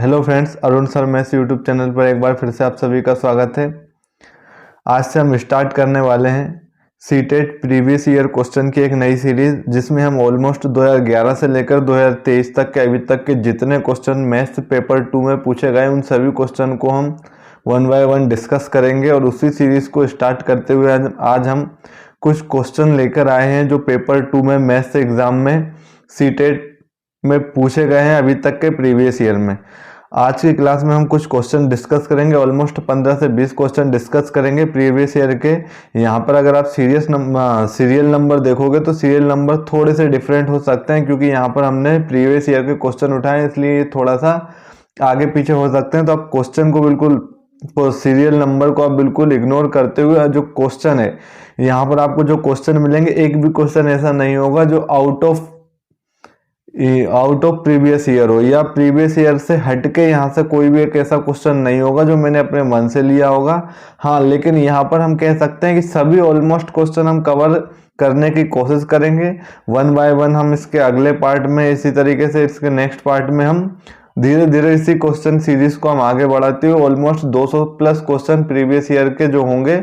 Hello friends, Arun sir maths YouTube channel पर एक बार फिर से आप सभी का स्वागत है। आज से हम स्टार्ट करने वाले हैं सीटेट प्रीवियस ईयर क्वेश्चन की एक नई सीरीज, जिसमें हम ऑलमोस्ट 2011 से लेकर 2023 तक के अभी तक के जितने क्वेश्चन मैथ्स पेपर 2 में पूछे गए उन सभी क्वेश्चन को हम वन बाय वन डिस्कस करेंगे। और उसी सीरीज को स्टार्ट करते हुए आज हम कुछ क्वेश्चन लेकर आए हैं जो पेपर 2 में मैथ्स एग्जाम में सीटेट में पूछे गए हैं अभी तक के प्रीवियस ईयर में। आज की क्लास में हम कुछ क्वेश्चन डिस्कस करेंगे, ऑलमोस्ट 15 से 20 क्वेश्चन डिस्कस करेंगे प्रीवियस ईयर के। यहाँ पर अगर आप सीरियल नंबर देखोगे तो सीरियल नंबर थोड़े से डिफरेंट हो सकते हैं, क्योंकि यहाँ पर हमने प्रीवियस ईयर के क्वेश्चन उठाए, इसलिए थोड़ा सा आगे पीछे हो सकते हैं। तो आप क्वेश्चन को बिल्कुल सीरियल नंबर को आप बिल्कुल इग्नोर करते हुए जो क्वेश्चन है, यहाँ पर आपको जो क्वेश्चन मिलेंगे एक भी क्वेश्चन ऐसा नहीं होगा जो आउट ऑफ प्रीवियस ईयर हो या प्रीवियस ईयर से हटके यहाँ से कोई भी एक ऐसा क्वेश्चन नहीं होगा जो मैंने अपने मन से लिया होगा। हाँ, लेकिन यहाँ पर हम कह सकते हैं कि सभी ऑलमोस्ट क्वेश्चन हम कवर करने की कोशिश करेंगे वन बाय वन। हम इसके अगले पार्ट में इसी तरीके से इसके नेक्स्ट पार्ट में हम धीरे धीरे इसी क्वेश्चन सीरीज को हम आगे बढ़ाते हुए almost 200 plus question previous year के जो होंगे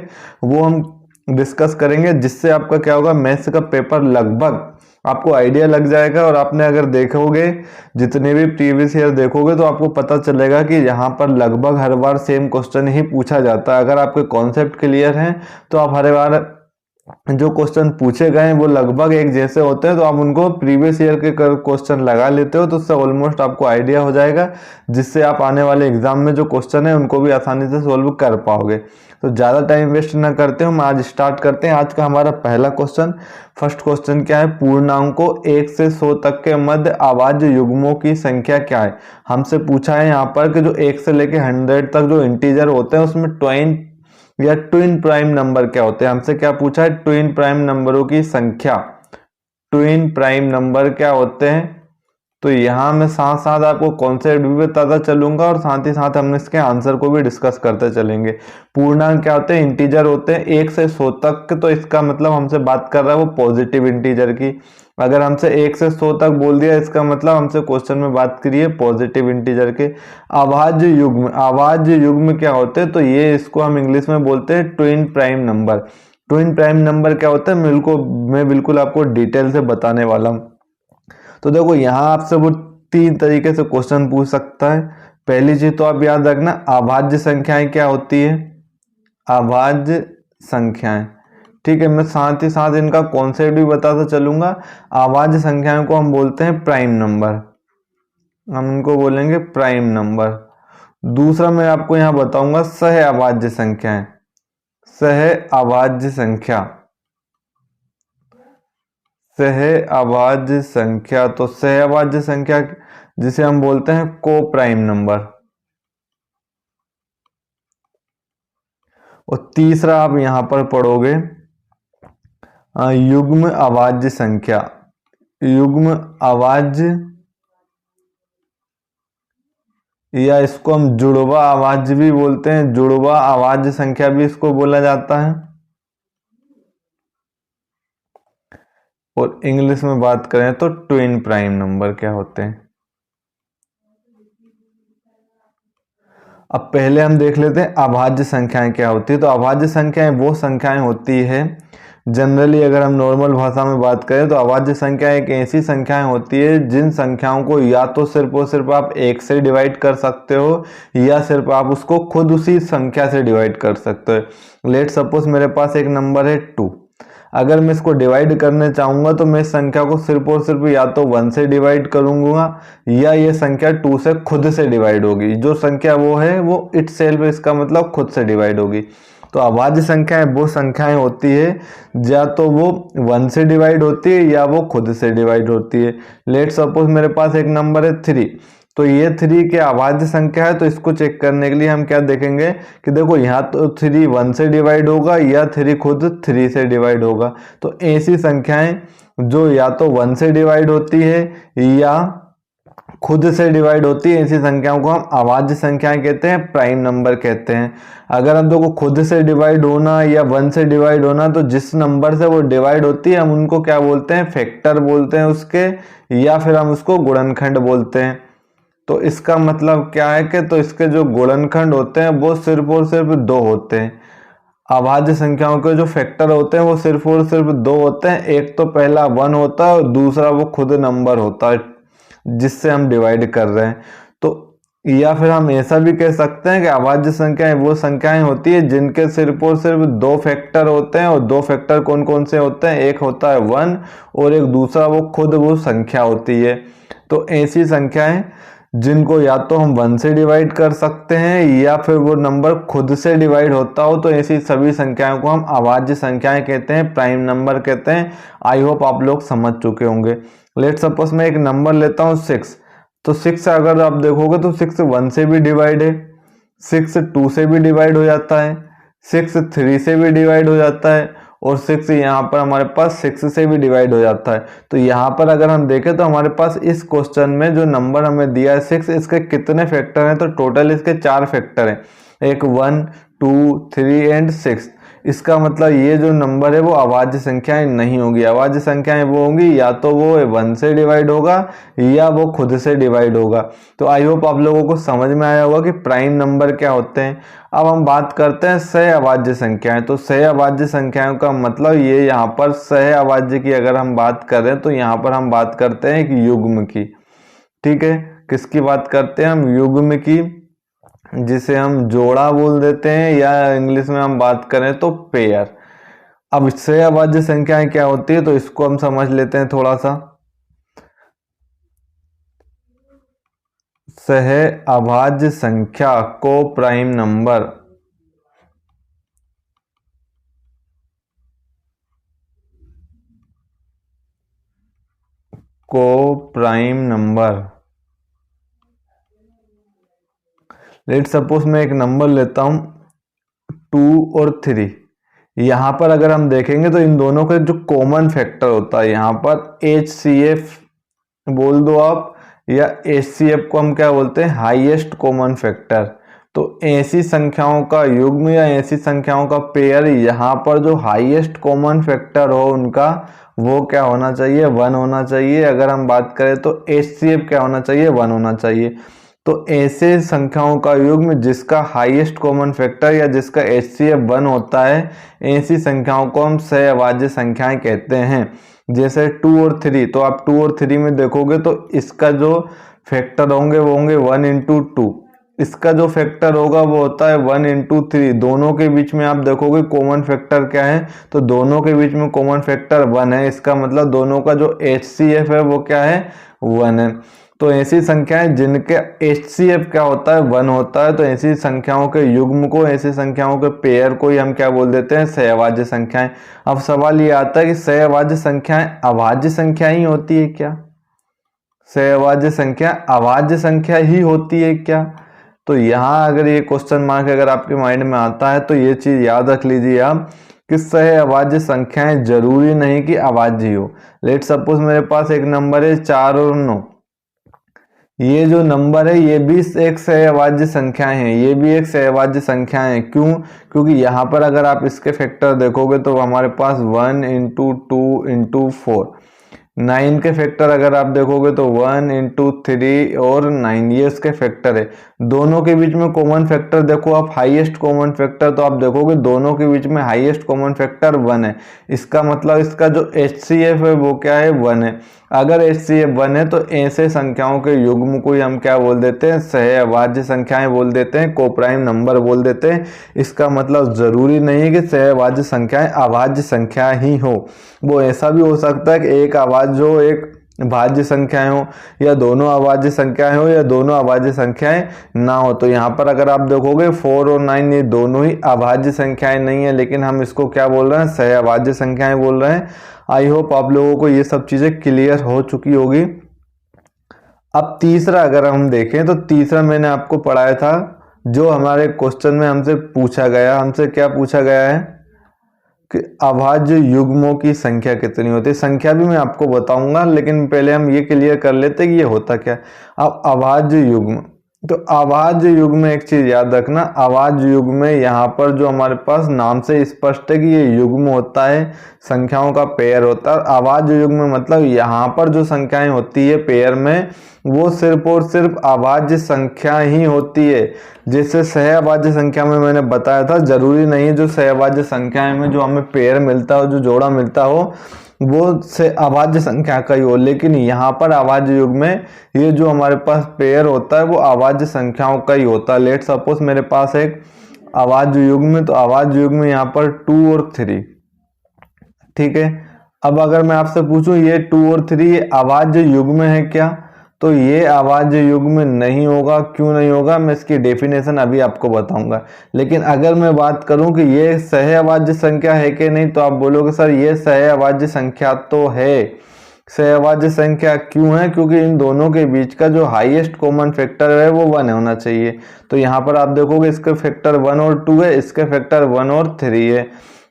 वो हम डिस्कस करेंगे, जिससे आपका क्या होगा, मैथ्स का पेपर लगभग आपको आइडिया लग जाएगा। और आपने अगर देखोगे जितने भी प्रीवियस ईयर देखोगे तो आपको पता चलेगा कि यहाँ पर लगभग हर बार सेम क्वेश्चन ही पूछा जाता है। अगर आपके कॉन्सेप्ट क्लियर हैं तो आप हर बार जो क्वेश्चन पूछे गए हैं वो लगभग एक जैसे होते हैं, तो आप उनको प्रीवियस ईयर के क्वेश्चन लगा लेते हो तो उससे ऑलमोस्ट आपको आइडिया हो जाएगा, जिससे आप आने वाले एग्जाम में जो क्वेश्चन है उनको भी आसानी से सोल्व कर पाओगे। तो ज़्यादा टाइम वेस्ट ना करते हम आज स्टार्ट करते हैं। आज का हमारा पहला क्वेश्चन, फर्स्ट क्वेश्चन क्या है, पूर्णांकों 1 से 100 तक के मध्य अभाज्य युग्मों की संख्या क्या है। हमसे पूछा है यहाँ पर कि जो 1 से लेके 100 तक जो इंटीजर होते हैं उसमें ट्विन प्राइम नंबर क्या होते हैं। हमसे क्या पूछा है, ट्विन प्राइम नंबरों की संख्या, ट्विन प्राइम नंबर क्या होते हैं। तो यहाँ मैं साथ साथ आपको कॉन्सेप्ट भी बताता चलूंगा और साथ ही साथ हम इसके आंसर को भी डिस्कस करते चलेंगे। पूर्णांक क्या होते हैं, इंटीजर होते हैं 1 से 100 तक, तो इसका मतलब हमसे बात कर रहा है वो पॉजिटिव इंटीजर की। अगर हमसे 1 से 100 तक बोल दिया इसका मतलब हमसे क्वेश्चन में बात करिए पॉजिटिव इंटीजर के। अभाज्य युग्म क्या होते हैं, तो ये इसको हम इंग्लिश में बोलते हैं twin prime number. Twin prime number क्या होता है मैं बिल्कुल आपको डिटेल से बताने वाला हूँ। तो देखो यहाँ आपसे वो 3 तरीके से क्वेश्चन पूछ सकता है। पहली चीज तो आप याद रखना, अभाज्य संख्याएं क्या होती है, अभाज्य संख्याएं, ठीक है। मैं साथ ही साथ इनका कॉन्सेप्ट भी बताता चलूंगा। अभाज्य संख्याओं को हम बोलते हैं प्राइम नंबर, हम इनको बोलेंगे प्राइम नंबर। दूसरा मैं आपको यहाँ बताऊंगा सह अभाज्य संख्याएं, सह अभाज्य संख्या, सह अभाज्य संख्या। तो सह अभाज्य संख्या जिसे हम बोलते हैं को प्राइम नंबर। और तीसरा आप यहां पर पढ़ोगे युग्म अभाज्य संख्या, युग्म अभाज्य या इसको हम जुड़वा अभाज्य भी बोलते हैं, जुड़वा अभाज्य संख्या भी इसको बोला जाता है। और इंग्लिश में बात करें तो ट्विन प्राइम नंबर क्या होते हैं। अब पहले हम देख लेते हैं अभाज्य संख्याएं क्या होती है। तो अभाज्य संख्याएं वो संख्याएं होती है, जनरली अगर हम नॉर्मल भाषा में बात करें तो अभाज्य संख्या एक ऐसी संख्याएं होती है जिन संख्याओं को या तो सिर्फ और सिर्फ आप 1 से डिवाइड कर सकते हो या सिर्फ आप उसको खुद उसी संख्या से डिवाइड कर सकते हो। लेट सपोज मेरे पास एक नंबर है 2, अगर मैं इसको डिवाइड करने चाहूंगा तो मैं इस संख्या को सिर्फ और सिर्फ या तो 1 से डिवाइड करूंगा या ये संख्या 2 से खुद से डिवाइड होगी। जो संख्या वो है वो इटसेल्फ, इसका मतलब खुद से डिवाइड होगी। तो अभाज्य संख्याएं वो संख्याएं होती है या तो वो 1 से डिवाइड होती है या वो खुद से डिवाइड होती है। लेट सपोज मेरे पास एक नंबर है 3, तो ये 3 के अभाज्य संख्या है। तो इसको चेक करने के लिए हम क्या देखेंगे कि देखो यहाँ तो 3 1 से डिवाइड होगा या 3 खुद 3 से डिवाइड होगा। तो ऐसी संख्याएं जो या तो 1 से डिवाइड होती है या खुद से डिवाइड होती है, ऐसी संख्याओं को हम अभाज्य संख्याएं कहते हैं, प्राइम नंबर कहते हैं। अगर हम देखो खुद से डिवाइड होना या 1 से डिवाइड होना, तो जिस नंबर से वो डिवाइड होती है हम उनको क्या बोलते हैं, फैक्टर बोलते हैं उसके, या फिर हम उसको गुणनखंड बोलते हैं। तो इसका मतलब क्या है कि तो इसके जो गुणनखंड होते हैं वो सिर्फ और सिर्फ 2 होते हैं। अभाज्य संख्याओं के जो फैक्टर होते हैं वो सिर्फ और सिर्फ 2 होते हैं। एक तो पहला 1 होता है और दूसरा वो खुद नंबर होता है जिससे हम डिवाइड कर रहे हैं। तो या फिर हम ऐसा भी कह सकते हैं कि अभाज्य संख्याएं वो संख्याएं होती है जिनके सिर्फ और सिर्फ 2 फैक्टर होते हैं। और 2 फैक्टर कौन कौन से होते हैं? एक होता है 1 और एक दूसरा वो खुद वो संख्या होती है। तो ऐसी संख्याएं जिनको या तो हम 1 से डिवाइड कर सकते हैं या फिर वो नंबर खुद से डिवाइड होता हो, तो ऐसी सभी संख्याओं को हम अभाज्य संख्याएं कहते हैं, प्राइम नंबर कहते हैं। आई होप आप लोग समझ चुके होंगे। लेट सपोज मैं एक नंबर लेता हूँ 6। तो 6 अगर आप देखोगे तो 6 1 से भी डिवाइड है, 6 2 से भी डिवाइड हो जाता है, 6 3 से भी डिवाइड हो जाता है और 6 यहाँ पर हमारे पास 6 से भी डिवाइड हो जाता है। तो यहाँ पर अगर हम देखें तो हमारे पास इस क्वेश्चन में जो नंबर हमें दिया है 6, इसके कितने फैक्टर हैं? तो टोटल इसके 4 फैक्टर हैं, एक 1 2 3 एंड 6। इसका मतलब ये जो नंबर है वो अभाज्य संख्याएं नहीं होगी। अभाज्य संख्याएं वो होंगी या तो वो 1 से डिवाइड होगा या वो खुद से डिवाइड होगा। तो आई होप आप लोगों को समझ में आया होगा कि प्राइम नंबर क्या होते हैं। अब हम बात करते हैं सह अभाज्य संख्याएं। तो सह अभाज्य संख्याओं का मतलब ये यहाँ पर सह अभाज्य की अगर हम बात करें तो यहाँ पर हम बात करते हैं एक युग्म की। ठीक है, किसकी बात करते हैं हम? युग्म की, जिसे हम जोड़ा बोल देते हैं या इंग्लिश में हम बात करें तो पेयर। अब इससे अभाज्य संख्याएं क्या होती है तो इसको हम समझ लेते हैं थोड़ा सा। सह अभाज्य संख्या को प्राइम नंबर लेट सपोज मैं एक नंबर लेता हूं 2 और 3। यहां पर अगर हम देखेंगे तो इन दोनों के जो कॉमन फैक्टर होता है यहाँ पर HCF बोल दो आप, या HCF को हम क्या बोलते हैं? Highest common factor. तो ऐसी संख्याओं का युग्म या ऐसी संख्याओं का पेयर यहाँ पर जो हाईएस्ट कॉमन फैक्टर हो उनका वो क्या होना चाहिए? 1 होना चाहिए। अगर हम बात करें तो HCF क्या होना चाहिए? 1 होना चाहिए। तो ऐसे संख्याओं का युग्म जिसका हाईएस्ट कॉमन फैक्टर या जिसका HCF 1 होता है, ऐसी संख्याओं को हम सह अभाज्य संख्याएं कहते हैं। जैसे 2 और 3, तो आप 2 और 3 में देखोगे तो इसका जो फैक्टर होंगे वो होंगे 1 इंटू 2। इसका जो फैक्टर होगा वो होता है 1 इंटू 3। दोनों के बीच में आप देखोगे कॉमन फैक्टर क्या है? तो दोनों के बीच में कॉमन फैक्टर 1 है। इसका मतलब दोनों का जो HCF है वो क्या है? 1 है। तो ऐसी संख्याएं जिनके HCF क्या होता है? 1 होता है। तो ऐसी संख्याओं के युग्म को, ऐसी संख्याओं के पेयर को ही हम क्या बोल देते हैं? सह अभाज्य संख्याएं। अब सवाल ये आता है कि सह अभाज्य संख्याएं अभाज्य संख्या ही होती है क्या? सह अभाज्य संख्या अभाज्य संख्या ही होती है क्या? तो यहाँ अगर ये क्वेश्चन मार्क अगर आपके माइंड में आता है तो ये चीज याद रख लीजिए आप कि सह अभाज्य संख्याएं जरूरी नहीं कि अभाज्य हो। लेट सपोज मेरे पास एक नंबर है 4 और 9। ये जो नंबर है ये भी एक सह अभाज्य संख्याएं हैं, ये भी एक सह अभाज्य संख्याएं हैं। क्यों? क्योंकि यहाँ पर अगर आप इसके फैक्टर देखोगे तो हमारे पास 1 इंटू 2 इंटू 4। 9 के फैक्टर अगर आप देखोगे तो 1 इंटू 3 और 9, ये इसके फैक्टर है। दोनों के बीच में कॉमन फैक्टर देखो आप, हाईएस्ट कॉमन फैक्टर, तो आप देखोगे दोनों के बीच में हाईएस्ट कॉमन फैक्टर 1 है। इसका मतलब इसका जो HCF है वो क्या है? 1 है। अगर HCF 1 है तो ऐसे संख्याओं के युग्म को ही हम क्या बोल देते हैं? सह अभाज्य संख्याएं बोल देते हैं, कोप्राइम नंबर बोल देते हैं। इसका मतलब जरूरी नहीं है कि सह अभाज्य संख्याएं अभाज्य संख्या ही हो। वो ऐसा भी हो सकता है कि एक अभाज्य हो, एक भाज्य संख्याएं हो, या दोनों अभाज्य संख्याएं हो, या दोनों अभाज्य संख्याएं ना हो। तो यहाँ पर अगर आप देखोगे 4 और 9 ये दोनों ही अभाज्य संख्याएं नहीं है, लेकिन हम इसको क्या बोल रहे हैं? सह अभाज्य संख्याएं बोल रहे हैं। आई होप आप लोगों को ये सब चीजें क्लियर हो चुकी होगी। अब तीसरा अगर हम देखें तो तीसरा मैंने आपको पढ़ाया था, जो हमारे क्वेश्चन में हमसे पूछा गया। हमसे क्या पूछा गया है कि अभाज्य युग्मों की संख्या कितनी होती है। संख्या भी मैं आपको बताऊंगा, लेकिन पहले हम ये क्लियर कर लेते हैं कि ये होता क्या है। अब अभाज्य युग्म, तो आवाज युग में एक चीज याद रखना, आवाज युग में यहाँ पर जो हमारे पास नाम से स्पष्ट है कि ये युग्म होता है, संख्याओं का पेयर होता है। आवाज युग में मतलब यहाँ पर जो संख्याएं होती है पेयर में, वो सिर्फ और सिर्फ आवाज संख्या ही होती है। जैसे सहअवाज्य संख्या में मैंने बताया था, जरूरी नहीं है जो सहअवाज्य संख्याएं में जो हमें पेयर मिलता हो, जो जोड़ा मिलता हो, वो से आवाज्य संख्या का ही हो, लेकिन यहाँ पर आवाज युग में ये जो हमारे पास पेयर होता है वो आवाज्य संख्याओं का ही होता है। लेट सपोज मेरे पास एक आवाज युग में, तो आवाज युग में यहाँ पर 2 और 3, ठीक है। अब अगर मैं आपसे पूछूं ये 2 और 3 ये आवाज युग में है क्या, तो ये आवाज युग में नहीं होगा। क्यों नहीं होगा, मैं इसकी डेफिनेशन अभी आपको बताऊंगा। लेकिन अगर मैं बात करूं कि ये सहअवाज्य संख्या है कि नहीं, तो आप बोलोगे सर ये सहअवाज्य संख्या तो है। सहअवाज्य संख्या क्यों है, क्योंकि इन दोनों के बीच का जो हाईएस्ट कॉमन फैक्टर है वो 1 होना चाहिए। तो यहाँ पर आप देखोगे इसके फैक्टर 1 और 2 है, इसके फैक्टर 1 और 3 है।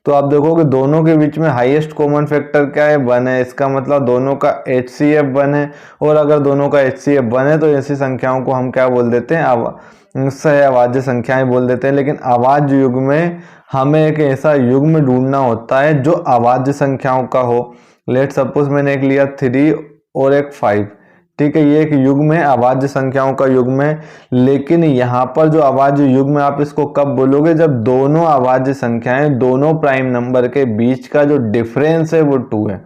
तो आप देखोगे दोनों के बीच में हाईएस्ट कॉमन फैक्टर क्या है, 1 है। इसका मतलब दोनों का HCF 1 है। और अगर दोनों का HCF 1 है तो ऐसी संख्याओं को हम क्या बोल देते हैं, सहअवाज्य संख्याएं बोल देते हैं। लेकिन आवाज युग में हमें एक ऐसा युग्म ढूंढना होता है जो आवाज्य संख्याओं का हो। लेट सपोज मैंने एक लिया 3 और एक 5, ठीक है, ये एक युग्म है, आवाज्य संख्याओं का युग्म है। लेकिन यहाँ पर जो आवाज युग्म है आप इसको कब बोलोगे, जब दोनों आवाज्य संख्याएं, दोनों प्राइम नंबर के बीच का जो डिफरेंस है वो 2 है।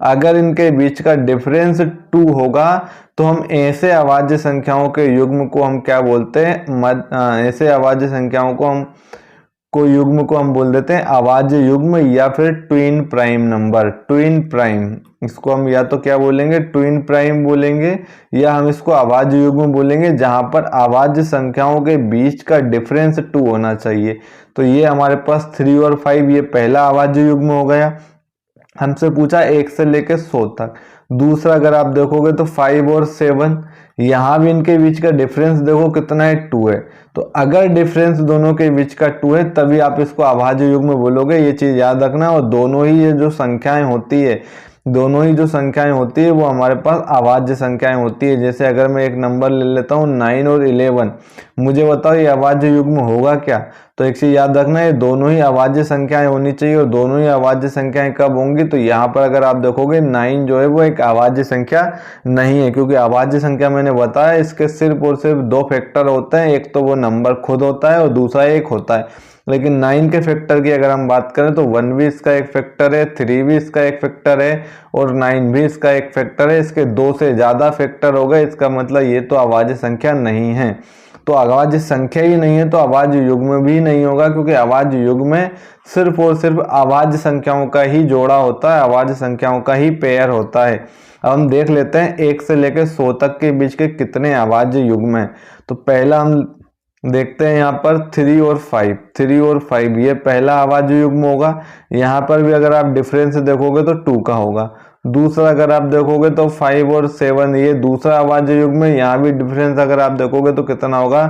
अगर इनके बीच का डिफरेंस 2 होगा तो हम ऐसे आवाज्य संख्याओं के युग्म को हम क्या बोलते हैं, ऐसे आवाज्य संख्याओं को युग्म को हम बोल देते हैं आवाज्य युग्म, या फिर twin prime number, twin prime. इसको हम या तो क्या बोलेंगे, ट्विन प्राइम बोलेंगे, या हम इसको आवाज्य युग्म बोलेंगे, जहां पर आवाज्य संख्याओं के बीच का डिफरेंस 2 होना चाहिए। तो ये हमारे पास 3 और 5 ये पहला आवाज्य युग्म हो गया। हमसे पूछा 1 से लेकर 100 तक। दूसरा अगर आप देखोगे तो 5 और 7, यहाँ भी इनके बीच का डिफरेंस देखो कितना है, 2 है। तो अगर डिफरेंस दोनों के बीच का 2 है तभी आप इसको अभाज्य युग्म बोलोगे, ये चीज याद रखना। और दोनों ही ये जो संख्याएं होती है, दोनों ही जो संख्याएं होती है वो हमारे पास अभाज्य संख्याएं होती है। जैसे अगर मैं एक नंबर ले लेता हूँ 9 और 11, मुझे बताओ ये अभाज्य युग्म होगा क्या, तो एक चीज याद रखना है दोनों ही अभाज्य संख्याएं होनी चाहिए। और दोनों ही अभाज्य संख्याएं कब होंगी, तो यहाँ पर अगर आप देखोगे 9 जो है वो एक अभाज्य संख्या नहीं है, क्योंकि अभाज्य संख्या मैंने बताया इसके सिर्फ और सिर्फ 2 फैक्टर होते हैं, एक तो वो नंबर खुद होता है और दूसरा एक होता है। लेकिन 9 के फैक्टर की अगर हम बात करें तो 1 भी इसका एक फैक्टर है, 3 भी इसका एक फैक्टर है और 9 भी इसका एक फैक्टर है। इसके 2 से ज्यादा फैक्टर हो गए, इसका मतलब ये तो अभाज्य संख्या नहीं है। तो अभाज्य संख्या ही नहीं है तो अभाज्य युग्म भी नहीं होगा, क्योंकि अभाज्य युग्म में सिर्फ और सिर्फ अभाज्य संख्याओं का ही जोड़ा होता है, अभाज्य संख्याओं का ही पेयर होता है। अब हम देख लेते हैं 1 से लेकर 100 तक के बीच के कितने अभाज्य युग्म हैं। तो पहला हम देखते हैं यहाँ पर 3 और 5, 3 और 5 ये पहला अभाज्य युग्म होगा। यहाँ पर भी अगर आप डिफरेंस देखोगे तो 2 का होगा। दूसरा अगर आप देखोगे तो 5 और 7 ये दूसरा अभाज्य युग्म है, यहाँ भी डिफरेंस अगर आप देखोगे तो कितना होगा,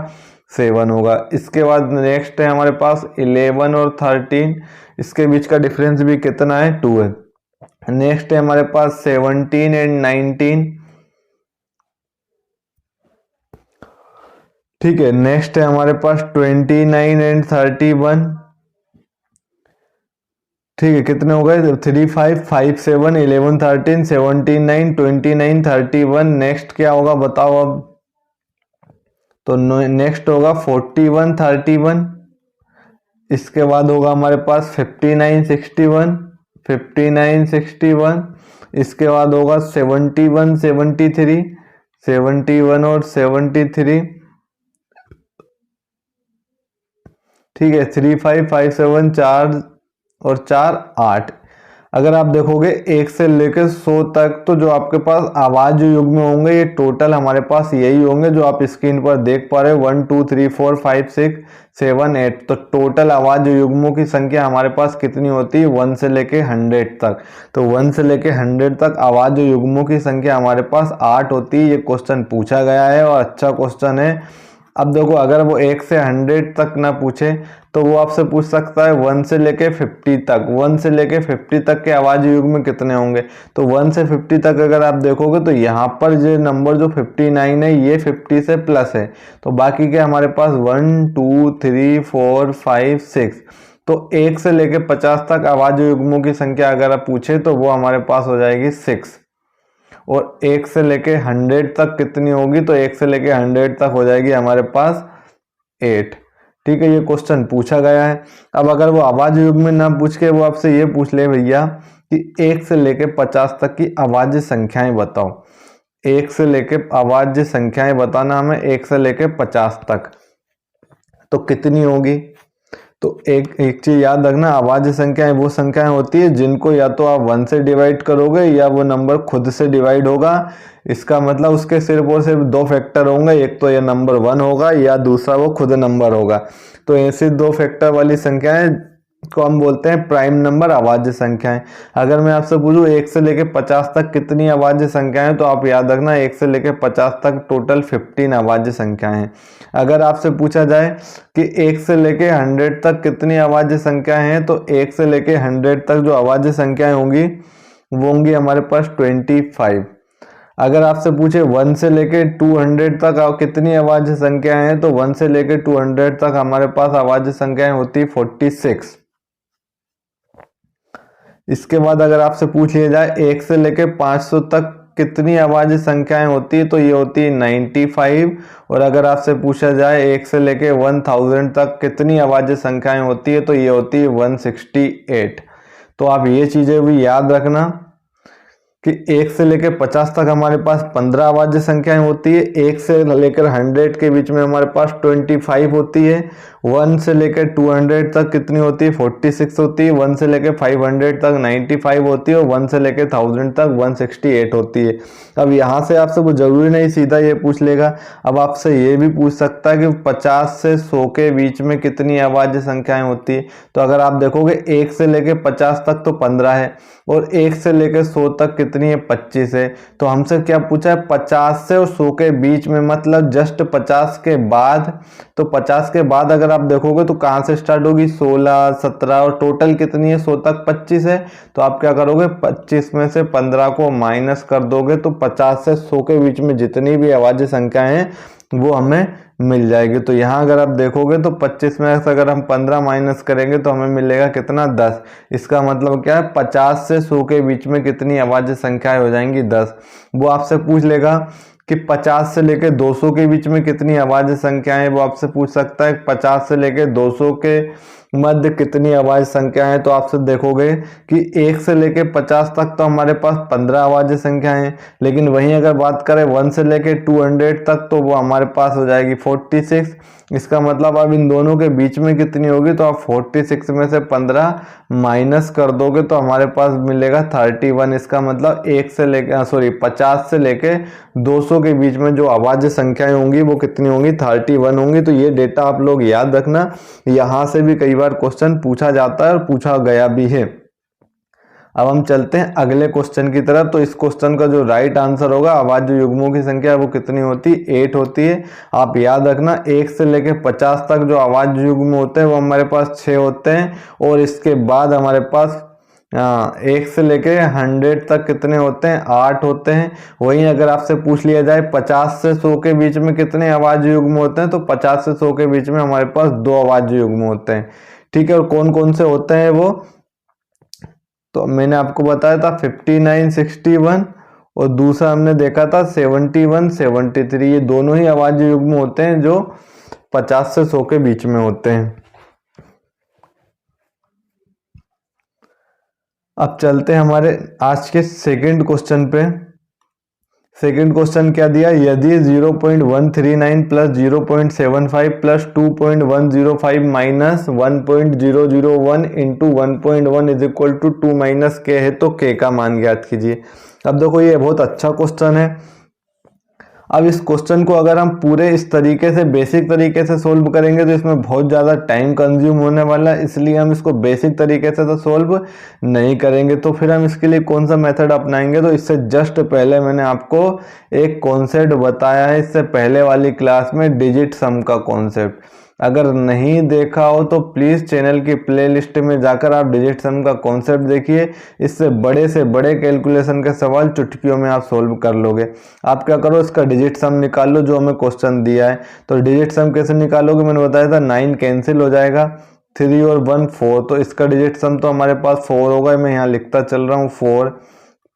7 होगा। इसके बाद नेक्स्ट है हमारे पास 11 और 13, इसके बीच का डिफरेंस भी कितना है, 2 है। नेक्स्ट है हमारे पास 17 एंड 19, ठीक है। नेक्स्ट है हमारे पास 29 एंड 31, ठीक है। कितने हो गए, 3 5 5 7 11 13 17 9 29 31। नेक्स्ट क्या होगा बताओ अब, तो नेक्स्ट होगा 41 31। इसके बाद होगा हमारे पास 59 61 59 61। इसके बाद होगा 71 73 71 और 73, ठीक है। 3 5 5 7 4 और 4 8। अगर आप देखोगे 1 से लेकर 100 तक तो जो आपके पास अभाज्य युग्म होंगे ये टोटल हमारे पास यही होंगे जो आप स्क्रीन पर देख पा रहे हैं, 1 2 3 4 5 6 7 8। तो टोटल अभाज्य युग्मों की संख्या हमारे पास कितनी होती है, 1 से लेके 100 तक। तो 1 से लेके 100 तक अभाज्य युग्मों की संख्या हमारे पास 8 होती है। ये क्वेश्चन पूछा गया है और अच्छा क्वेश्चन है। अब देखो अगर वो 1 से 100 तक ना पूछे तो वो आपसे पूछ सकता है 1 से लेके 50 तक। 1 से लेके 50 तक के अभाज्य युग्म कितने होंगे, तो 1 से 50 तक अगर आप देखोगे तो यहाँ पर जो नंबर जो 59 है ये 50 से प्लस है, तो बाकी के हमारे पास 1 2 3 4 5 6, तो 1 से लेके 50 तक अभाज्य युग्मों की संख्या अगर आप पूछे तो वो हमारे पास हो जाएगी 6। और 1 से लेके 100 तक कितनी होगी, तो 1 से लेके 100 तक हो जाएगी हमारे पास 8। ठीक है, ये क्वेश्चन पूछा गया है। अब अगर वो अभाज्य युग्म में ना पूछ के वो आपसे ये पूछ ले भैया कि 1 से लेके 50 तक की अभाज्य संख्याएं बताओ, 1 से लेके अभाज्य संख्याएं बताना हमें 1 से लेके 50 तक, तो कितनी होगी। तो एक चीज याद रखना, अभाज्य संख्याएं वो संख्याएं होती है जिनको या तो आप 1 से डिवाइड करोगे या वो नंबर खुद से डिवाइड होगा। इसका मतलब उसके सिर्फ और सिर्फ 2 फैक्टर होंगे, एक तो ये नंबर 1 होगा या दूसरा वो खुद नंबर होगा। तो ऐसे 2 फैक्टर वाली संख्याएं को हम बोलते हैं प्राइम नंबर अभाज्य संख्याएं। अगर मैं आपसे पूछूं 1 से लेके 50 तक कितनी अभाज्य संख्याएं, तो आप याद रखना 1 से लेके 50 तक टोटल 15 अभाज्य संख्याएं हैं। अगर आपसे पूछा जाए कि 1 से लेके 100 तक कितनी अभाज्य संख्याएं हैं, तो 1 से लेके 100 तक जो अभाज्य संख्याएं होंगी वो होंगी हमारे पास 25। अगर आपसे पूछे 1 से लेके 200 तक कितनी अभाज्य संख्याएं हैं, तो 1 से लेके 200 तक हमारे पास अभाज्य संख्याएं होती 46। इसके बाद अगर आपसे पूछ लिया जाए 1 से लेके 500 तक कितनी अभाज्य संख्याएं होती है, तो ये होती है 95। और अगर आपसे पूछा जाए 1 से लेके 1000 तक कितनी अभाज्य संख्याएं होती है, तो ये होती है 168। तो आप ये चीजें भी याद रखना कि 1 से लेकर 50 तक हमारे पास 15 अभाज्य संख्याएं होती है, 1 से लेकर 100 के बीच में हमारे पास 25 होती है, 1 से लेकर 200 तक कितनी होती है 46 होती है, 1 से लेकर 500 तक 95 होती है और 1 से लेकर 1000 तक 168 होती है। अब यहाँ से आपसे वो जरूरी नहीं सीधा ये पूछ लेगा, अब आपसे ये भी पूछ सकता है कि 50 से 100 के बीच में कितनी अभाज्य संख्याएं होती है। तो अगर आप देखोगे 1 से लेकर 50 तक तो 15 है और 1 से लेकर 100 तक कितनी है 25 है। तो हमसे क्या पूछा है 50 से और 100 के बीच में, मतलब जस्ट 50 के बाद। तो 50 के बाद अगर आप देखोगे तो कहाँ से स्टार्ट होगी 16 17 और टोटल कितनी है 100 तक 25 है। तो आप क्या करोगे 25 में से 15 को माइनस कर दोगे तो 50 से 100 के बीच में जितनी भी अभाज्य संख्याएं हैं वो हमें मिल जाएगी। तो यहाँ अगर आप देखोगे तो 25 में से अगर हम 15 माइनस करेंगे तो हमें मिलेगा कितना 10। इसका मतलब क्या है 50 से 100 के बीच में कितनी अभाज्य संख्याएं हो जाएंगी 10। वो आपसे पूछ लेगा कि 50 से लेकर 200 के बीच में कितनी अभाज्य संख्याएं, वो आपसे पूछ सकता है 50 से लेकर 200 के मध्य कितनी अभाज्य संख्या है। तो आपसे देखोगे कि 1 से लेके 50 तक तो हमारे पास 15 अभाज्य संख्याएं हैं, लेकिन वहीं अगर बात करें 1 से लेके 200 तक तो वो हमारे पास हो जाएगी 46। इसका मतलब अब इन दोनों के बीच में कितनी होगी, तो आप 46 में से 15 माइनस कर दोगे तो हमारे पास मिलेगा 31। इसका मतलब 50 से लेके 200 के बीच में जो अभाज्य संख्याएं होंगी वो कितनी होंगी 31 होंगी। तो ये डेटा आप लोग याद रखना, यहाँ से भी कई बार क्वेश्चन पूछा जाता है और पूछा गया भी है। अब हम चलते हैं अगले क्वेश्चन की तरफ। तो इस क्वेश्चन का जो राइट आंसर होगा अभाज्य युग्मों की संख्या वो कितनी होती है 8 होती है। आप याद रखना 1 से लेकर 50 तक जो अभाज्य युग्म होते हैं वो हमारे पास 6 होते हैं और इसके बाद हमारे पास 1 से लेके 100 तक कितने होते हैं 8 होते हैं। वहीं अगर आपसे पूछ लिया जाए 50 से 100 के बीच में कितने अभाज्य युग्म होते हैं, तो 50 से 100 के बीच में हमारे पास 2 अभाज्य युग्म होते हैं। ठीक है, और कौन कौन से होते हैं वो, तो मैंने आपको बताया था 59 61 और दूसरा हमने देखा था 71 73। ये दोनों ही अभाज्य युग्म होते हैं जो 50 से 100 के बीच में होते हैं। अब चलते हैं हमारे आज के सेकंड क्वेश्चन पे। सेकंड क्वेश्चन क्या दिया, यदि 0.139 plus 0.75 plus 2.105 minus 1.001 into 1.1 is equal to 2 minus के है तो के का मान ज्ञात कीजिए। अब देखो ये बहुत अच्छा क्वेश्चन है। अब इस क्वेश्चन को अगर हम पूरे इस तरीके से बेसिक तरीके से सोल्व करेंगे तो इसमें बहुत ज़्यादा टाइम कंज्यूम होने वाला है, इसलिए हम इसको बेसिक तरीके से तो सोल्व नहीं करेंगे। तो फिर हम इसके लिए कौन सा मेथड अपनाएंगे, तो इससे जस्ट पहले मैंने आपको एक कॉन्सेप्ट बताया है इससे पहले वाली क्लास में, डिजिट सम का कॉन्सेप्ट। अगर नहीं देखा हो तो प्लीज़ चैनल की प्लेलिस्ट में जाकर आप डिजिट सम का कॉन्सेप्ट देखिए। इससे बड़े कैलकुलेशन के सवाल चुटकियों में आप सोल्व कर लोगे। आप क्या करो, इसका डिजिट सम निकाल लो जो हमें क्वेश्चन दिया है। तो डिजिट सम कैसे निकालोगे, मैंने बताया था 9 कैंसिल हो जाएगा, 3 और 1 4, तो इसका डिजिट सम तो हमारे पास 4 होगा। मैं यहाँ लिखता चल रहा हूँ 4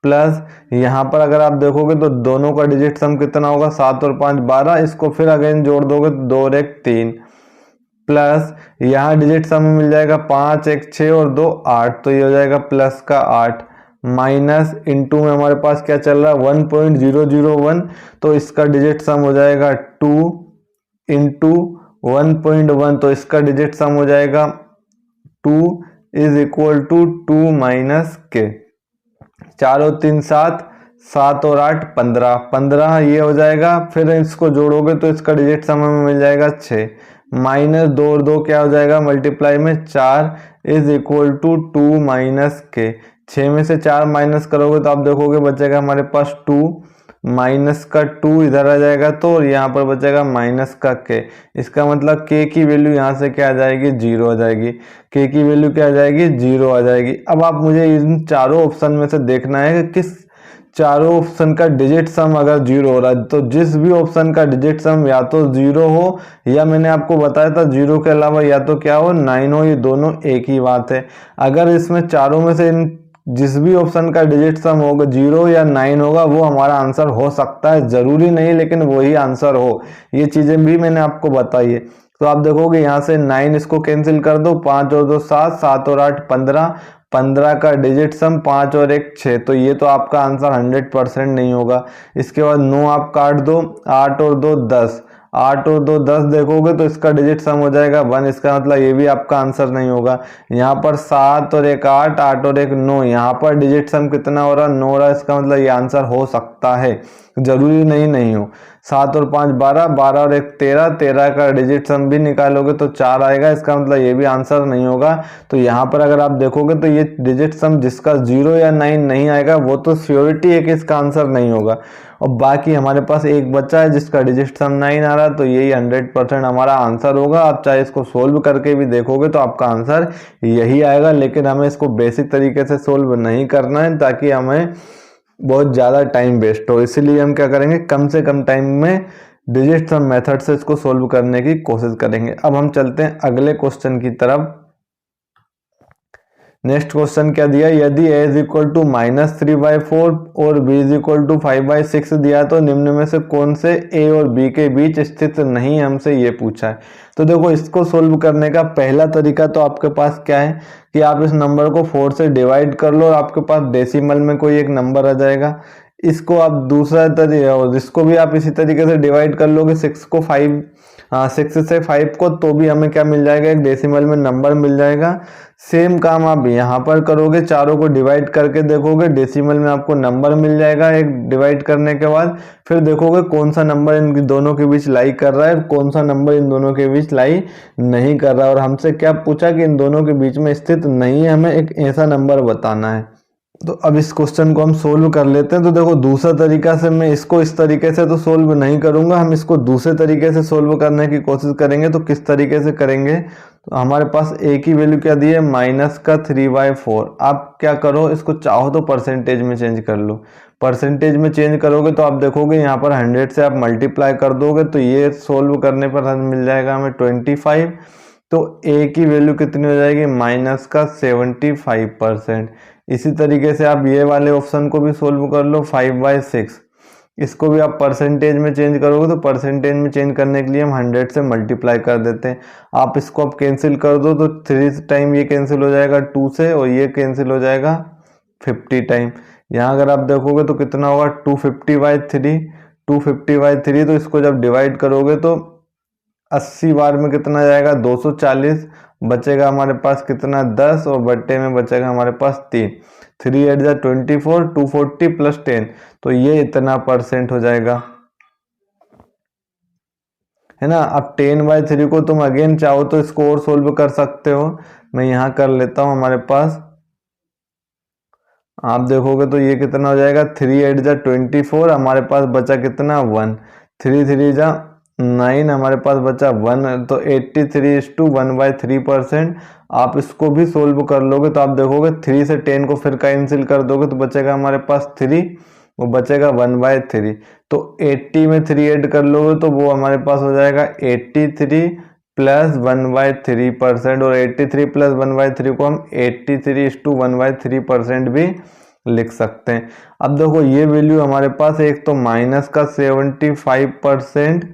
प्लस यहाँ पर अगर आप देखोगे तो दोनों का डिजिट सम कितना होगा, 7 और 5 12, इसको फिर अगेन जोड़ दोगे तो 2 और 1 3, प्लस यहाँ डिजिट सम में मिल जाएगा 5 1 6 और 2 8, तो ये हो जाएगा प्लस का 8, माइनस इनटू में हमारे पास क्या चल रहा है 1.001, तो इसका डिजिट सम हो जाएगा 2 इंटू 1.1, तो इसका डिजिट सम हो जाएगा 2 इज इक्वल टू 2 माइनस के, 4 और 3 7, 7 और 8 15, 15 ये हो जाएगा। फिर इसको जोड़ोगे तो इसका डिजिट सम में मिल जाएगा 6, माइनस 2 और 2 क्या हो जाएगा मल्टीप्लाई में 4 इज इक्वल टू 2 माइनस के, 6 में से 4 माइनस करोगे तो आप देखोगे बचेगा हमारे पास 2, माइनस का 2 इधर आ जाएगा तो, और यहाँ पर बचेगा माइनस का के। इसका मतलब के की वैल्यू यहाँ से क्या आ जाएगी 0 आ जाएगी, के की वैल्यू क्या आ जाएगी 0 आ जाएगी। अब आप मुझे इन चारों ऑप्शन में से देखना है कि किस चारों ऑप्शन का डिजिट सम अगर 0 हो रहा है, तो जिस भी ऑप्शन का डिजिट सम या तो 0 हो या मैंने आपको बताया था 0 के अलावा या तो क्या हो 9 हो, ये दोनों एक ही बात है। अगर इसमें चारों में से इन जिस भी ऑप्शन का डिजिट सम होगा 0 या 9 होगा वो हमारा आंसर हो सकता है, जरूरी नहीं लेकिन वही आंसर हो। ये चीजें भी मैंने आपको बताई है। तो आप देखोगे यहाँ से 9 इसको कैंसिल कर दो, 5 और 2 7, 7 और 8 15, 15 का डिजिट सम 5 और 1 6, तो ये तो आपका आंसर 100% नहीं होगा। इसके बाद 9 आप काट दो, 8 और 2 10, 8 और 2 10 देखोगे तो इसका डिजिट सम हो जाएगा 1, इसका मतलब ये भी आपका आंसर नहीं होगा। यहाँ पर 7 और 1 8, 8 और 1 9, यहाँ पर डिजिट सम कितना हो रहा 9 हो रहा, इसका मतलब ये आंसर हो सकता है, जरूरी नहीं हो। 7 और 5 12, 12 और 1 13, 13 का डिजिट सम भी निकालोगे तो 4 आएगा, इसका मतलब ये भी आंसर नहीं होगा। तो यहाँ पर अगर आप देखोगे तो ये डिजिट सम जिसका 0 या 9 नहीं आएगा वो तो श्योरिटी है कि इसका आंसर नहीं होगा। और बाकी हमारे पास एक बच्चा है जिसका डिजिट सम 9 आ रहा है, तो यही 100% हमारा आंसर होगा। आप चाहे इसको सोल्व करके भी देखोगे तो आपका आंसर यही आएगा, लेकिन हमें इसको बेसिक तरीके से सोल्व नहीं करना है ताकि हमें बहुत ज़्यादा टाइम वेस्ट हो। इसीलिए हम क्या करेंगे, कम से कम टाइम में डिजिट सम मेथड से इसको सोल्व करने की कोशिश करेंगे। अब हम चलते हैं अगले क्वेश्चन की तरफ। नेक्स्ट क्वेश्चन क्या दिया, यदि a इज इक्वल टू -3/4 और b इज इक्वल टू 5/6 दिया तो निम्न में से कौन से a और b के बीच स्थित नहीं, हमसे ये पूछा है। तो देखो इसको सोल्व करने का पहला तरीका तो आपके पास क्या है कि आप इस नंबर को 4 से डिवाइड कर लो और आपके पास डेसिमल में कोई एक नंबर आ जाएगा। इसको आप दूसरा तरीका, और इसको भी आप इसी तरीके से डिवाइड कर लोगे 6 को 5 6 से 5 को, तो भी हमें क्या मिल जाएगा, एक डेसिमल में नंबर मिल जाएगा। सेम काम आप यहाँ पर करोगे, चारों को डिवाइड करके देखोगे, डेसिमल में आपको नंबर मिल जाएगा एक डिवाइड करने के बाद। फिर देखोगे कौन सा नंबर इन दोनों के बीच लाई कर रहा है और कौन सा नंबर इन दोनों के बीच लाई नहीं कर रहा है। और हमसे क्या पूछा कि इन दोनों के बीच में स्थित नहीं है, हमें एक ऐसा नंबर बताना है। तो अब इस क्वेश्चन को हम सोल्व कर लेते हैं। तो देखो दूसरा तरीका से मैं इसको इस तरीके से तो सोल्व नहीं करूंगा, हम इसको दूसरे तरीके से सोल्व करने की कोशिश करेंगे। तो किस तरीके से करेंगे, तो हमारे पास a की वैल्यू क्या दी है -3/4। आप क्या करो, इसको चाहो तो परसेंटेज में चेंज कर लो। परसेंटेज में चेंज करोगे तो आप देखोगे यहाँ पर 100 से आप मल्टीप्लाई कर दोगे तो ये सोल्व करने पर मिल जाएगा हमें 25। तो a की वैल्यू कितनी हो जाएगी -75%। इसी तरीके से आप ये वाले ऑप्शन को भी सोल्व कर लो 5/6। इसको भी आप परसेंटेज में चेंज करोगे तो परसेंटेज में चेंज करने के लिए हम 100 से मल्टीप्लाई कर देते हैं। आप इसको अब कैंसिल कर दो तो 3 टाइम ये कैंसिल हो जाएगा 2 से, और ये कैंसिल हो जाएगा 50 टाइम। यहाँ अगर आप देखोगे तो कितना होगा 250/3, 250/3। तो इसको जब डिवाइड करोगे तो 80 बार में कितना जाएगा 240, बचेगा हमारे पास कितना 10, और बट्टे में बचेगा हमारे पास 3। 3 8 जा 24, 240 + 10, तो ये इतना % हो जाएगा। है ना। अब 10/3 को तुम अगेन चाहो तो इसको और सोल्व कर सकते हो। मैं यहाँ कर लेता हूँ। हमारे पास आप देखोगे तो ये कितना हो जाएगा, 3 8 जा 24, हमारे पास बचा कितना 1, 3 3 जा 9, हमारे पास बचा 1, तो 83:1/3%। आप इसको भी सोल्व कर लोगे तो आप देखोगे 3 से 10 को फिर कैंसिल कर दोगे तो बचेगा हमारे पास 3, वो बचेगा 1/3। तो 80 में 3 ऐड कर लोगे तो वो हमारे पास हो जाएगा 83 प्लस 1/3%, और 83 प्लस 1/3 को हम 83:1/3% भी लिख सकते हैं। अब देखो ये वैल्यू हमारे पास एक तो माइनस का 75%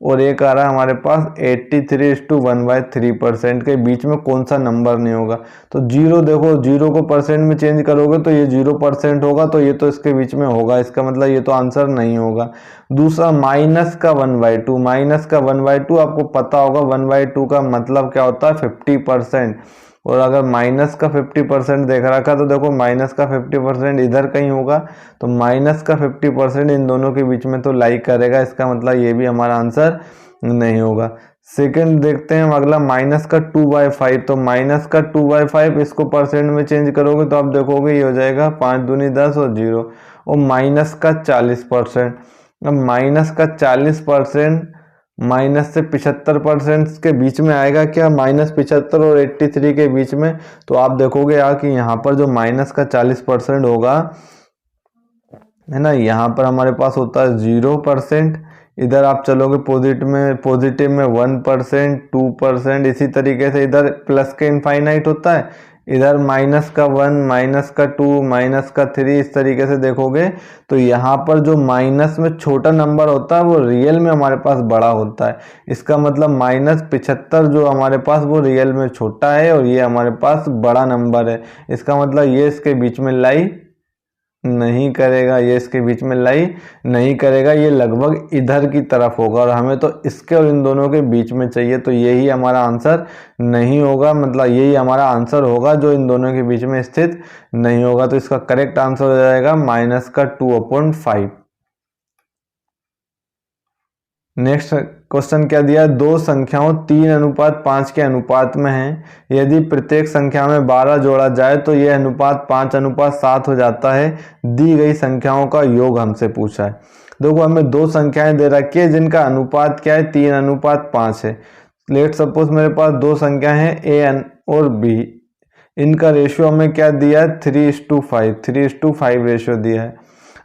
और एक आ रहा है हमारे पास 83:1/3% के बीच में कौन सा नंबर नहीं होगा। तो जीरो, देखो जीरो को परसेंट में चेंज करोगे तो ये 0% होगा, तो ये तो इसके बीच में होगा, इसका मतलब ये तो आंसर नहीं होगा। दूसरा माइनस का 1/2, माइनस का 1/2 आपको पता होगा 1/2 का मतलब क्या होता है 50%, और अगर माइनस का 50% देख रखा तो देखो माइनस का 50% इधर कहीं होगा, तो माइनस का 50% इन दोनों के बीच में तो लाई करेगा, इसका मतलब ये भी हमारा आंसर नहीं होगा। सेकंड देखते हैं हम अगला, माइनस का 2/5, तो माइनस का 2/5 इसको परसेंट में चेंज करोगे तो आप देखोगे ये हो जाएगा 5 दूनी 10 और 0, और माइनस का 40%। अब माइनस का 40% माइनस से 75% के बीच में आएगा क्या, -75 और 83 के बीच में, तो आप देखोगे यार कि यहाँ पर जो माइनस का 40% होगा, है ना, यहाँ पर हमारे पास होता है 0%, इधर आप चलोगे पॉजिटिव में 1%, 2%, इसी तरीके से इधर प्लस के इनफाइनाइट होता है, इधर माइनस का 1, माइनस का 2, माइनस का 3, इस तरीके से देखोगे तो यहाँ पर जो माइनस में छोटा नंबर होता है वो रियल में हमारे पास बड़ा होता है। इसका मतलब -75 जो हमारे पास वो रियल में छोटा है और ये हमारे पास बड़ा नंबर है, इसका मतलब ये इसके बीच में लाई नहीं करेगा, ये इसके बीच में लाई नहीं करेगा, ये लगभग इधर की तरफ होगा, और हमें तो इसके और इन दोनों के बीच में चाहिए, तो यही हमारा आंसर नहीं होगा, मतलब यही हमारा आंसर होगा जो इन दोनों के बीच में स्थित नहीं होगा। तो इसका करेक्ट आंसर हो जाएगा माइनस का 2/5। नेक्स्ट क्वेश्चन क्या दिया, दो संख्याओं 3:5 के अनुपात में हैं, यदि प्रत्येक संख्या में 12 जोड़ा जाए तो यह अनुपात 5:7 हो जाता है, दी गई संख्याओं का योग हमसे पूछा है। देखो हमें दो संख्याएं दे रखी है जिनका अनुपात क्या है, 3:5 है। लेट सपोज मेरे पास दो संख्या है ए और बी, इनका रेशियो हमें क्या दिया है 3:5, 3:5 रेशियो दिया है।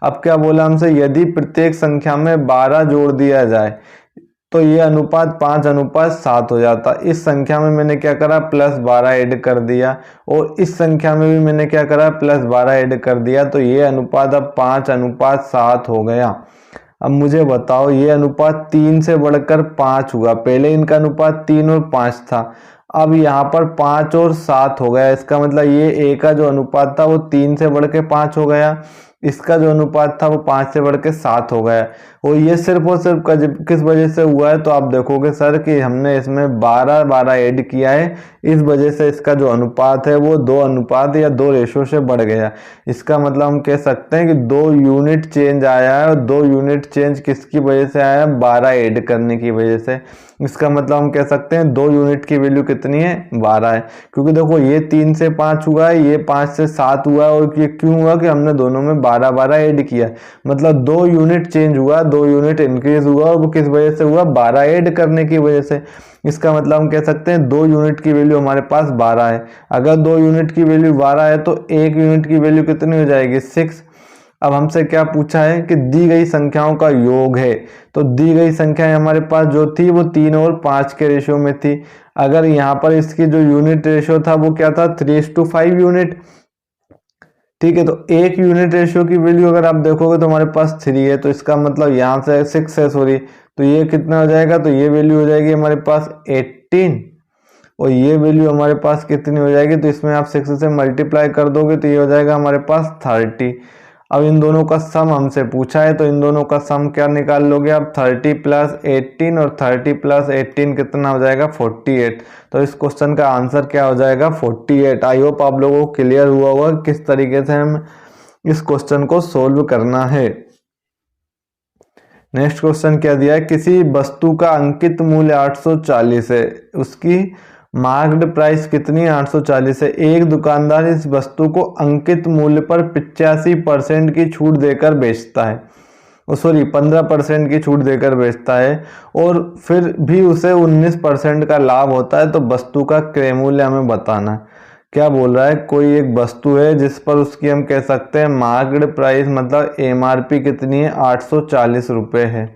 अब क्या बोला हमसे, यदि प्रत्येक संख्या में 12 जोड़ दिया जाए तो ये अनुपात 5:7 हो जाता। इस संख्या में मैंने क्या करा, +12 ऐड कर दिया, और इस संख्या में भी मैंने क्या करा, +12 ऐड कर दिया, तो ये अनुपात अब 5:7 हो गया। अब मुझे बताओ ये अनुपात 3 से बढ़कर 5 हुआ, पहले इनका अनुपात 3 और 5 था, अब यहाँ पर 5 और 7 हो गया, इसका मतलब ये ए का जो अनुपात था वो 3 से बढ़ के 5 हो गया, इसका जो अनुपात था वो 5 से बढ़ के 7 हो गया। और ये सिर्फ और सिर्फ किस वजह से हुआ है, तो आप देखोगे सर कि हमने इसमें 12 ऐड किया है, इस वजह से इसका जो अनुपात है वो 2 अनुपात या 2 रेशो से बढ़ गया। इसका मतलब हम कह सकते हैं कि 2 यूनिट चेंज आया है, और 2 यूनिट चेंज किसकी वजह से आया है, 12 ऐड करने की वजह से। इसका मतलब हम कह सकते हैं 2 यूनिट की वैल्यू कितनी है, 12 है, क्योंकि देखो ये 3 से 5 हुआ है, ये 5 से 7 हुआ है, और ये क्यों हुआ कि हमने दोनों में 12 ऐड किया, मतलब 2 यूनिट चेंज हुआ, 2 यूनिट इंक्रीज हुआ, और वो किस वजह से हुआ, 12 ऐड करने की वजह से। इसका मतलब हम कह सकते हैं 2 यूनिट की वैल्यू हमारे पास 12 है। अगर 2 यूनिट की वैल्यू 12 है तो 1 यूनिट की वैल्यू कितनी हो जाएगी, 6। अब हमसे क्या पूछा है कि दी गई संख्याओं का योग है, तो दी गई संख्याएं हमारे पास जो थी वो 3 और 5 के रेशियो में थी। अगर यहाँ पर इसकी जो यूनिट रेशियो था वो क्या था, 3:5 यूनिट, ठीक है। तो 1 यूनिट रेशियो की वैल्यू अगर आप देखोगे तो हमारे पास 3 है, तो इसका मतलब यहाँ से 6 है, सॉरी, तो ये कितना हो जाएगा, तो ये वैल्यू हो जाएगी हमारे पास 18, और ये वैल्यू हमारे पास कितनी हो जाएगी, तो इसमें आप 6 से मल्टीप्लाई कर दोगे तो ये हो जाएगा हमारे पास 30। अब इन दोनों का सम हमसे पूछा है, तो इन दोनों का सम क्या निकाल लोगे आप, 30 + 18, और 30 + 18 कितना हो जाएगा, 48। तो इस क्वेश्चन का आंसर क्या हो जाएगा, 48। आई होप आप लोगों को क्लियर हुआ होगा किस तरीके से हम इस क्वेश्चन को सोल्व करना है। नेक्स्ट क्वेश्चन क्या दिया है, किसी वस्तु का अंकित मूल्य 840 है, उसकी मार्क्ड प्राइस कितनी है, 840 है। एक दुकानदार इस वस्तु को अंकित मूल्य पर 85% की छूट देकर बेचता है, सॉरी 15% की छूट देकर बेचता है, और फिर भी उसे 19% का लाभ होता है, तो वस्तु का क्रय मूल्य हमें बताना है। क्या बोल रहा है, कोई एक वस्तु है जिस पर उसकी हम कह सकते हैं मार्क्ड प्राइस मतलब एमआरपी कितनी है, 840 रुपये है,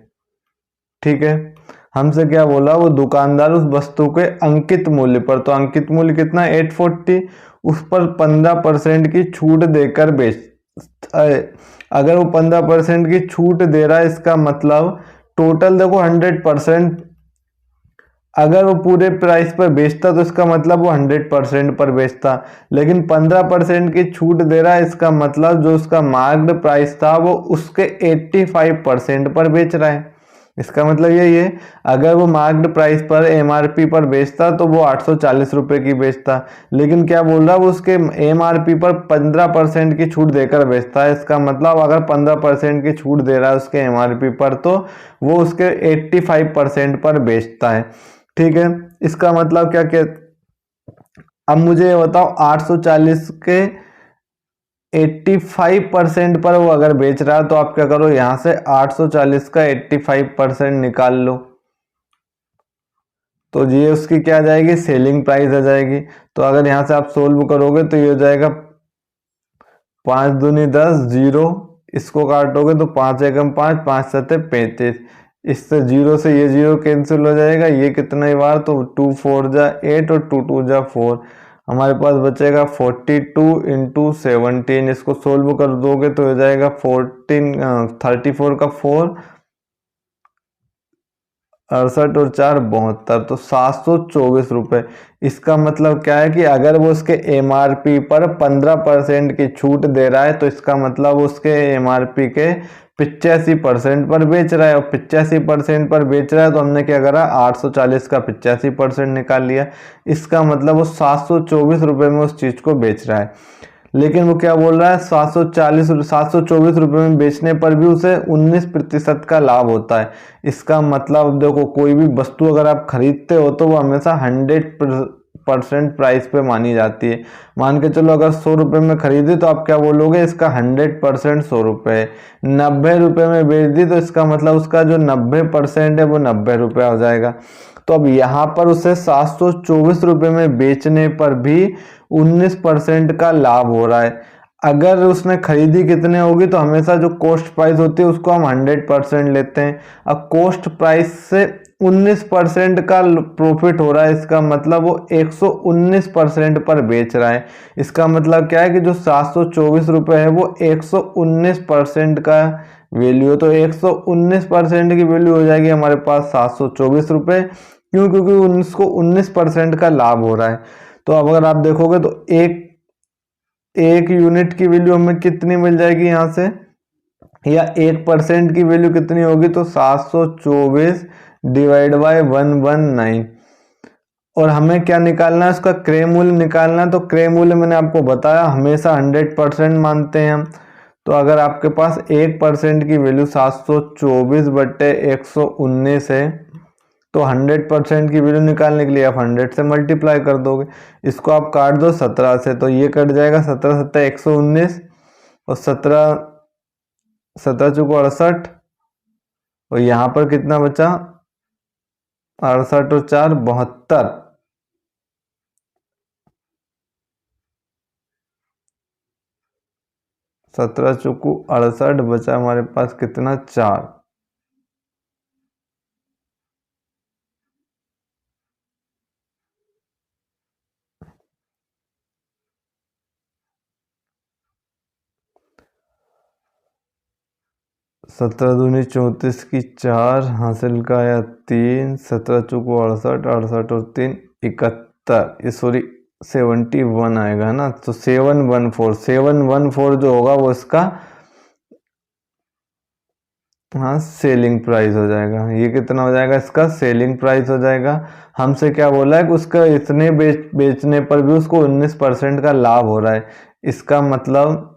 ठीक है। हमसे क्या बोला, वो दुकानदार उस वस्तु के अंकित मूल्य पर, तो अंकित मूल्य कितना 840, उस पर 15% की छूट देकर बेच, अगर वो 15% की छूट दे रहा है, इसका मतलब टोटल देखो 100%, अगर वो पूरे प्राइस पर बेचता तो इसका मतलब वो 100% पर बेचता, लेकिन 15% की छूट दे रहा है, इसका मतलब जो उसका मार्क्ड प्राइस था वो उसके 85% पर बेच रहा है। इसका मतलब यही है, अगर वो मार्क्ड प्राइस पर एमआरपी पर बेचता तो वो 840 रुपये की बेचता, लेकिन क्या बोल रहा है वो उसके एमआरपी पर 15% की छूट देकर बेचता है। इसका मतलब अगर 15% की छूट दे रहा है उसके एमआरपी पर, तो वो उसके 85% पर बेचता है, ठीक है। इसका मतलब क्या क्या, अब मुझे ये बताओ 840 के 85% पर वो अगर बेच रहा है, तो आप क्या करो, यहां से 840 का 85% निकाल लो, तो ये उसकी क्या आ जाएगी, सेलिंग प्राइस आ जाएगी। तो अगर यहां से आप सोल्व करोगे तो ये हो जाएगा 5 दूनी 10, 0, इसको काटोगे तो 5 एकम 5, 5 सते 35, इससे 0 से ये 0 कैंसिल हो जाएगा, ये कितना ही बार, तो 2 4 जा 8 और 2 2 जा 4, हमारे पास बचेगा 42 इंटू 17, इसको सोल्व कर दोगे तो हो जाएगा 34 का 4, 68 और 4 72, तो 724 रुपये। इसका मतलब क्या है कि अगर वो उसके एमआरपी पर 15% की छूट दे रहा है, तो इसका मतलब उसके एमआरपी के 85% पर बेच रहा है, और 85% पर बेच रहा है, तो हमने क्या करा, 840 का 85% निकाल लिया। इसका मतलब वो 724 रुपये में उस चीज को बेच रहा है, लेकिन वो क्या बोल रहा है, 724 रुपये में बेचने पर भी उसे 19% का लाभ होता है। इसका मतलब देखो, कोई भी वस्तु अगर आप खरीदते हो तो वो हमेशा 100% प्राइस पे मानी जाती है। मान के चलो अगर 100 रुपये में खरीदी तो आप क्या बोलोगे, इसका 100% 100 रुपये। 90 रुपये में बेच दी तो इसका मतलब उसका जो 90% है वो 90 रुपया हो जाएगा। तो अब यहाँ पर उसे 724 रुपये में बेचने पर भी 19% का लाभ हो रहा है। अगर उसने खरीदी कितने होगी, तो हमेशा जो कॉस्ट प्राइस होती है उसको हम 100% लेते हैं। अब कॉस्ट प्राइस से 19% का प्रॉफिट हो रहा है, इसका मतलब वो 119% पर बेच रहा है। इसका मतलब क्या है कि जो 724 रुपये है वो 119% का वैल्यू है, तो 119% की वैल्यू हो जाएगी हमारे पास 724 रुपये। क्यों, क्योंकि उसको 19% का लाभ हो रहा है। तो अब अगर आप देखोगे तो एक यूनिट की वैल्यू हमें कितनी मिल जाएगी यहाँ से, या 1% की वैल्यू कितनी होगी, तो 724 डिवाइड बाय 119, और हमें क्या निकालना है, उसका क्रय मूल्य निकालना है। तो क्रय मूल्य मैंने आपको बताया हमेशा 100% मानते हैं हम। तो अगर आपके पास 1% की वैल्यू 724/119 है, तो 100% की वैल्यू निकालने के लिए आप 100 से मल्टीप्लाई कर दोगे। इसको आप काट दो 17 से, तो ये कट जाएगा, 17 17 119, और 17 17 चौको 68, और यहाँ पर कितना बचा, 68 और 4 72, 17 चौको 68, बचा हमारे पास कितना, 4। सत्रह दूनी 34 की 4 हासिल का आया 3, 17 चौको 68, 68 और 3 71, ये सॉरी 71 आएगा ना, तो 714 जो होगा वो इसका हाँ सेलिंग प्राइस हो जाएगा। ये कितना हो जाएगा, इसका सेलिंग प्राइस हो जाएगा। हमसे क्या बोला है कि उसका इतने बेचने पर भी उसको 19% का लाभ हो रहा है। इसका मतलब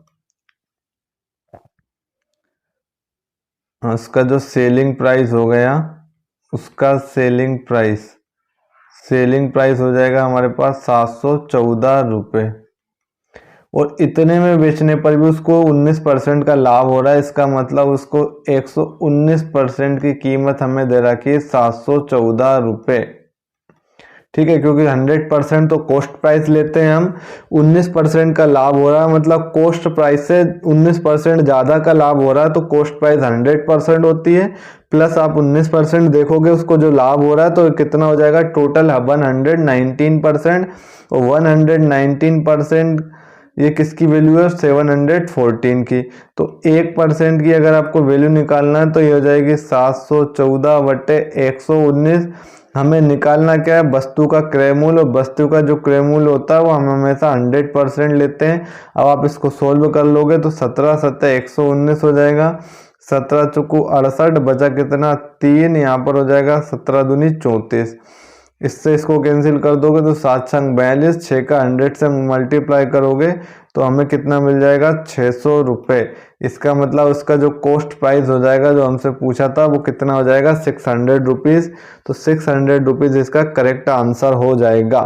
उसका जो सेलिंग प्राइस हो गया, उसका सेलिंग प्राइस हो जाएगा हमारे पास 714 रुपये, और इतने में बेचने पर भी उसको 19% का लाभ हो रहा है। इसका मतलब उसको 119% की कीमत हमें दे रखी है 714 रुपये। ठीक है, क्योंकि 100% तो कॉस्ट प्राइस लेते हैं हम, 19% का लाभ हो रहा है, मतलब कॉस्ट प्राइस से 19% ज़्यादा का लाभ हो रहा है, तो कॉस्ट प्राइस 100% होती है, प्लस आप 19% देखोगे उसको जो लाभ हो रहा है तो कितना हो जाएगा, टोटल 119%, और 119% ये किसकी वैल्यू है, 714 की। तो 1% की अगर आपको वैल्यू निकालना है तो ये हो जाएगी 714/119। हमें निकालना क्या है, वस्तु का क्रय मूल्य, और वस्तु का जो क्रय मूल्य होता है वो हम हमेशा 100% लेते हैं। अब आप इसको सोल्व कर लोगे तो 17 7 119 हो जाएगा, 17 चौको 68, बचा कितना 3, यहाँ पर हो जाएगा 17 दूनी 34। इससे इसको कैंसिल कर दोगे तो 7 छंग 42, 6 का 100 से मल्टीप्लाई करोगे तो हमें कितना मिल जाएगा, 600 रुपये। इसका मतलब उसका जो कॉस्ट प्राइस हो जाएगा जो हमसे पूछा था वो कितना हो जाएगा, 600 रुपीज़। तो 600 रुपीज़ इसका करेक्ट आंसर हो जाएगा।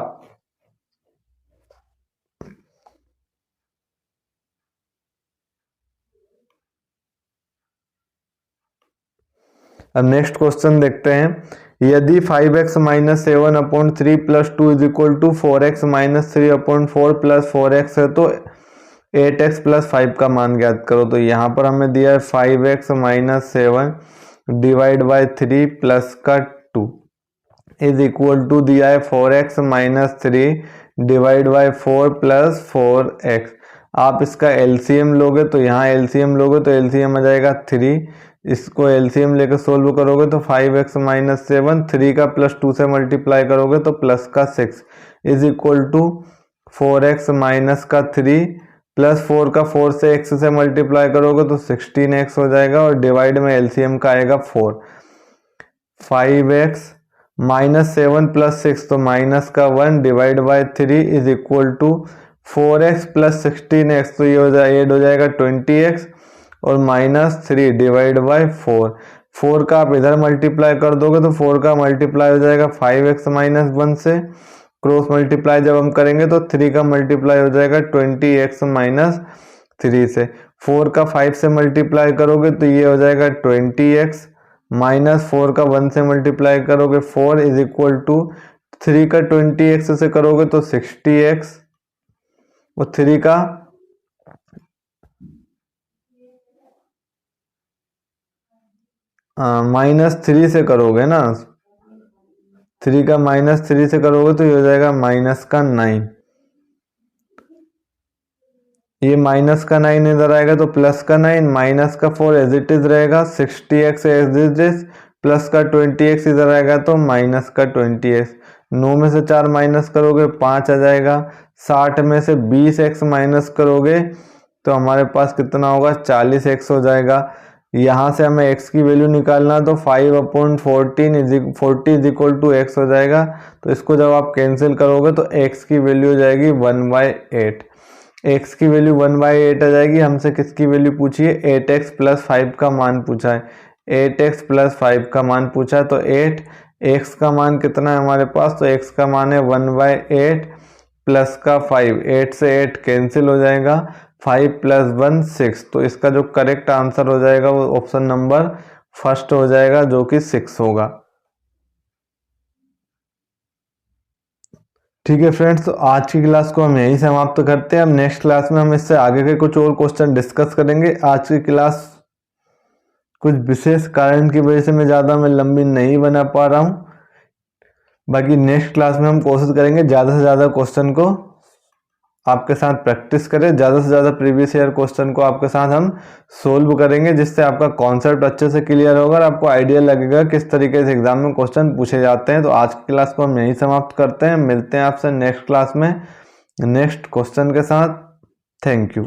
अब नेक्स्ट क्वेश्चन देखते हैं। यदि 5x minus 7/3 plus 2 is equal to 4x minus 3/4 plus 4x है तो 8x प्लस 5 का मान ज्ञात करो। तो यहाँ पर हमें दिया है 5x minus 7 divide by 3 plus का 2 इज इक्वल टू दिया है 4x minus 3 divide by 4 plus 4x। आप इसका एलसीएम लोगे तो यहाँ एलसीएम लोगे तो एलसीएम आ जाएगा 3, इसको एलसीएम लेकर सोल्व करोगे तो 5x माइनस 7, 3 का प्लस 2 से मल्टीप्लाई करोगे तो प्लस का 6 is equal to 4x minus का 3 प्लस 4 का 4 से x से मल्टीप्लाई करोगे तो 16x हो जाएगा, और डिवाइड में एलसीएम का आएगा 4। 5x माइनस 7 प्लस 6 तो माइनस का 1 divide by 3 is equal to 4x plus 16x, तो ये हो जाएगा एड हो जाएगा 20x, और माइनस 3 डिवाइड बाई 4 का आप इधर मल्टीप्लाई कर दोगे तो 4 का मल्टीप्लाई हो जाएगा 5x माइनस 1 से, क्रॉस मल्टीप्लाई जब हम करेंगे तो 3 का मल्टीप्लाई हो जाएगा 20x माइनस 3 से। 4 का 5 से मल्टीप्लाई करोगे तो ये हो जाएगा 20x, माइनस 4 का 1 से मल्टीप्लाई करोगे 4 इज इक्वल टू 3 का 20x से करोगे तो 60x, और 3 का माइनस 3 से करोगे ना, 3 का माइनस 3 से करोगे तो ये हो जाएगा माइनस का 9। ये माइनस का 9 इधर आएगा तो प्लस का 9, माइनस का 4 एज इट इज रहेगा, 60x as it is, plus का 20x इधर आएगा तो माइनस का 20x। 9 में से 4 माइनस करोगे 5 आ जाएगा, 60 में से 20x माइनस करोगे तो हमारे पास कितना होगा, 40x हो जाएगा। यहाँ से हमें x की वैल्यू निकालना तो 5/40 इज इक्वल टू x हो जाएगा। तो इसको जब आप कैंसिल करोगे तो x की वैल्यू हो जाएगी 1/8। x की वैल्यू 1/8 आ जाएगी। हमसे किसकी वैल्यू पूछी है, 8x प्लस 5 का मान पूछा है, 8x प्लस 5 का मान पूछा है। तो 8x का मान कितना है हमारे पास, तो x का मान है 1/8 प्लस का 5, 8 से 8 कैंसिल हो जाएगा, 5 प्लस 1 6। तो इसका जो करेक्ट आंसर हो जाएगा वो ऑप्शन नंबर फर्स्ट हो जाएगा जो कि 6 होगा। ठीक है फ्रेंड्स, तो आज की क्लास को हम यहीं समाप्त करते हैं। अब नेक्स्ट क्लास में हम इससे आगे के कुछ और क्वेश्चन डिस्कस करेंगे। आज की क्लास कुछ विशेष कारण की वजह से मैं लंबी नहीं बना पा रहा हूँ। बाकी नेक्स्ट क्लास में हम कोशिश करेंगे ज़्यादा से ज़्यादा क्वेश्चन को आपके साथ प्रैक्टिस करें, ज़्यादा से ज़्यादा प्रीवियस ईयर क्वेश्चन को आपके साथ हम सोल्व करेंगे, जिससे आपका कॉन्सेप्ट अच्छे से क्लियर होगा और आपको आइडिया लगेगा किस तरीके से एग्जाम में क्वेश्चन पूछे जाते हैं। तो आज की क्लास को हम यहीं समाप्त करते हैं, मिलते हैं आपसे नेक्स्ट क्लास में नेक्स्ट क्वेश्चन के साथ। Thank you.